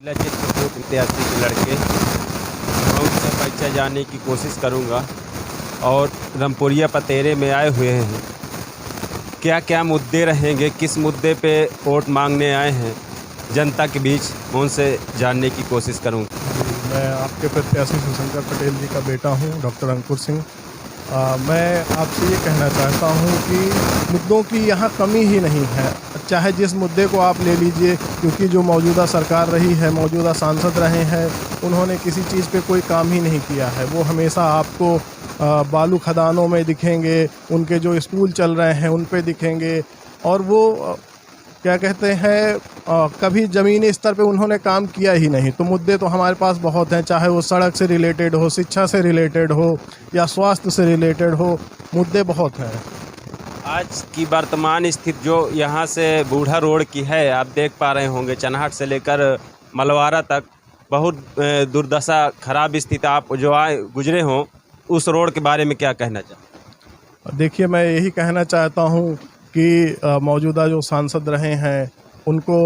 चित्रकूट इतिहासी के लड़के मैं उनसे परिचय जानने की कोशिश करूंगा। और रामपुरिया पतेरे में आए हुए हैं, क्या क्या मुद्दे रहेंगे, किस मुद्दे पे वोट मांगने आए हैं जनता के बीच, मैं उनसे जानने की कोशिश करूंगा। मैं आपके प्रत्याशी शिवशंकर पटेल जी का बेटा हूं, डॉक्टर अंकुर सिंह। मैं आपसे ये कहना चाहता हूं कि मुद्दों की यहाँ कमी ही नहीं है, चाहे जिस मुद्दे को आप ले लीजिए, क्योंकि जो मौजूदा सरकार रही है, मौजूदा सांसद रहे हैं, उन्होंने किसी चीज़ पे कोई काम ही नहीं किया है। वो हमेशा आपको बालू खदानों में दिखेंगे, उनके जो स्कूल चल रहे हैं उन पे दिखेंगे, और वो क्या कहते हैं, कभी ज़मीनी स्तर पे उन्होंने काम किया ही नहीं। तो मुद्दे तो हमारे पास बहुत हैं, चाहे वो सड़क से रिलेटेड हो, शिक्षा से रिलेटेड हो या स्वास्थ्य से रिलेटेड हो, मुद्दे बहुत हैं। आज की वर्तमान स्थिति जो यहाँ से बूढ़ा रोड की है, आप देख पा रहे होंगे, चनहट से लेकर मलवारा तक बहुत दुर्दशा, खराब स्थिति। आप जो गुजरे हों, उस रोड के बारे में क्या कहना चाहते? देखिए, मैं यही कहना चाहता हूँ कि मौजूदा जो सांसद रहे हैं उनको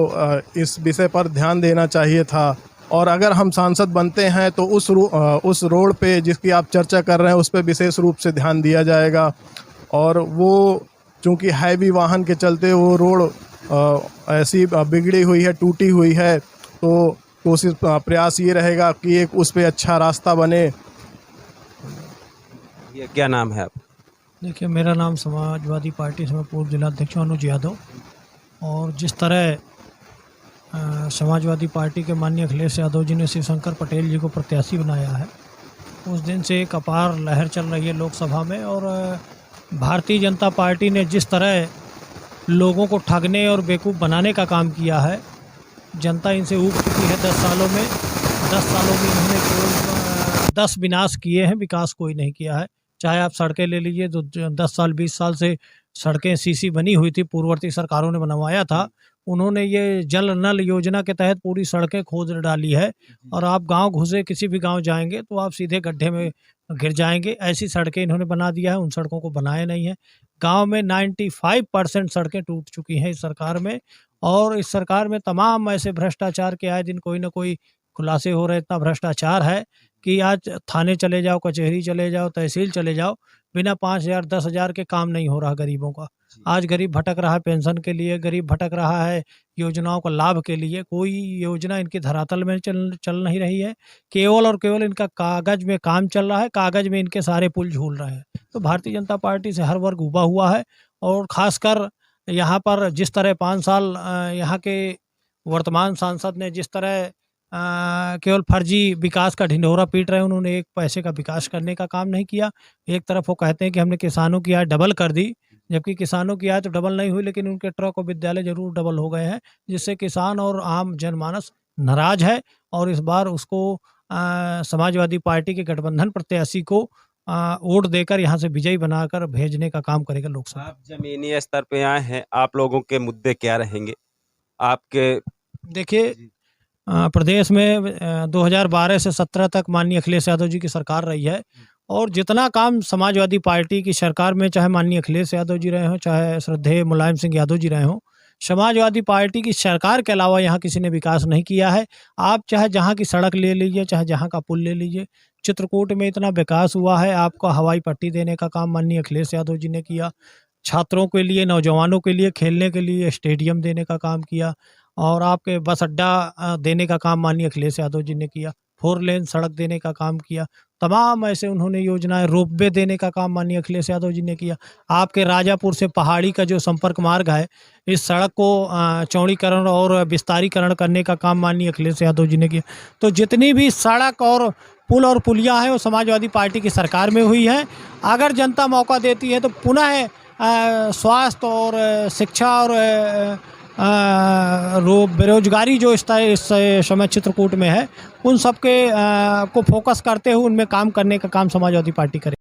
इस विषय पर ध्यान देना चाहिए था, और अगर हम सांसद बनते हैं तो उस रोड पे जिसकी आप चर्चा कर रहे हैं उस पे विशेष रूप से ध्यान दिया जाएगा। और वो चूँकि हैवी वाहन के चलते वो रोड ऐसी बिगड़ी हुई है, टूटी हुई है, तो कोशिश प्रयास ये रहेगा कि एक उस पे अच्छा रास्ता बने। ये क्या नाम है आप? देखिए, मेरा नाम समाजवादी पार्टी से मैं पूर्व जिलाध्यक्ष अनुज यादव। और जिस तरह समाजवादी पार्टी के माननीय अखिलेश यादव जी ने शिवशंकर पटेल जी को प्रत्याशी बनाया है, उस दिन से एक अपार लहर चल रही है लोकसभा में। और भारतीय जनता पार्टी ने जिस तरह लोगों को ठगने और बेवकूफ़ बनाने का काम किया है, जनता इनसे ऊब चुकी है। 10 सालों में इन्होंने केवल 10 विनाश किए हैं, विकास कोई नहीं किया है। चाहे आप सड़कें ले लीजिए, तो 10 साल 20 साल से सड़कें सीसी बनी हुई थी, पूर्ववर्ती सरकारों ने बनवाया था। उन्होंने ये जल नल योजना के तहत पूरी सड़कें खोद डाली है, और आप गांव घुसे, किसी भी गांव जाएंगे तो आप सीधे गड्ढे में गिर जाएंगे। ऐसी सड़कें इन्होंने बना दिया है, उन सड़कों को बनाए नहीं है। गांव में 95% सड़कें टूट चुकी हैं इस सरकार में। और इस सरकार में तमाम ऐसे भ्रष्टाचार के आए दिन कोई ना कोई खुलासे हो रहे। इतना भ्रष्टाचार है कि आज थाने चले जाओ, कचहरी चले जाओ, तहसील चले जाओ, बिना 5,000 10,000 के काम नहीं हो रहा गरीबों का। आज गरीब भटक रहा है पेंशन के लिए, गरीब भटक रहा है योजनाओं का लाभ के लिए। कोई योजना इनकी धरातल में चल नहीं रही है। केवल और केवल इनका कागज में काम चल रहा है, कागज में इनके सारे पुल झूल रहे हैं। तो भारतीय जनता पार्टी से हर वर्ग उबा हुआ है। और ख़ासकर यहाँ पर जिस तरह 5 साल यहाँ के वर्तमान सांसद ने जिस तरह केवल फर्जी विकास का ढिंढोरा पीट रहे हैं, उन्होंने एक पैसे का विकास करने का काम नहीं किया। एक तरफ वो कहते हैं कि हमने किसानों की आय डबल कर दी, जबकि किसानों की आय तो डबल नहीं हुई, लेकिन उनके ट्रक और विद्यालय जरूर डबल हो गए हैं, जिससे किसान और आम जनमानस नाराज है। और इस बार उसको समाजवादी पार्टी के गठबंधन प्रत्याशी को वोट देकर यहाँ से विजयी बनाकर भेजने का काम करेगा लोकसभा। आप जमीनी स्तर पे आए हैं, आप लोगों के मुद्दे क्या रहेंगे आपके? देखिए, प्रदेश में 2012 से 17 तक माननीय अखिलेश यादव जी की सरकार रही है, और जितना काम समाजवादी पार्टी की सरकार में, चाहे माननीय अखिलेश यादव जी रहे हों, चाहे श्रद्धेय मुलायम सिंह यादव जी रहे हों, समाजवादी पार्टी की सरकार के अलावा यहाँ किसी ने विकास नहीं किया है। आप चाहे जहाँ की सड़क ले लीजिए, चाहे जहाँ का पुल ले लीजिए, चित्रकूट में इतना विकास हुआ है। आपको हवाई पट्टी देने का काम माननीय अखिलेश यादव जी ने किया, छात्रों के लिए, नौजवानों के लिए खेलने के लिए स्टेडियम देने का काम किया, और आपके बस अड्डा देने का काम माननीय अखिलेश यादव जी ने किया, 4 लेन सड़क देने का काम किया। तमाम ऐसे उन्होंने योजनाएं, रोपवे देने का काम माननीय अखिलेश यादव जी ने किया। आपके राजापुर से पहाड़ी का जो संपर्क मार्ग है, इस सड़क को चौड़ीकरण और विस्तारीकरण करने का काम माननीय अखिलेश यादव जी ने किया। तो जितनी भी सड़क और पुल और पुलिया हैं, वो समाजवादी पार्टी की सरकार में हुई है। अगर जनता मौका देती है तो पुनः स्वास्थ्य और शिक्षा और बेरोजगारी जो इस समय चित्रकूट में है, उन सब के को फोकस करते हुए उनमें काम करने का काम समाजवादी पार्टी करे।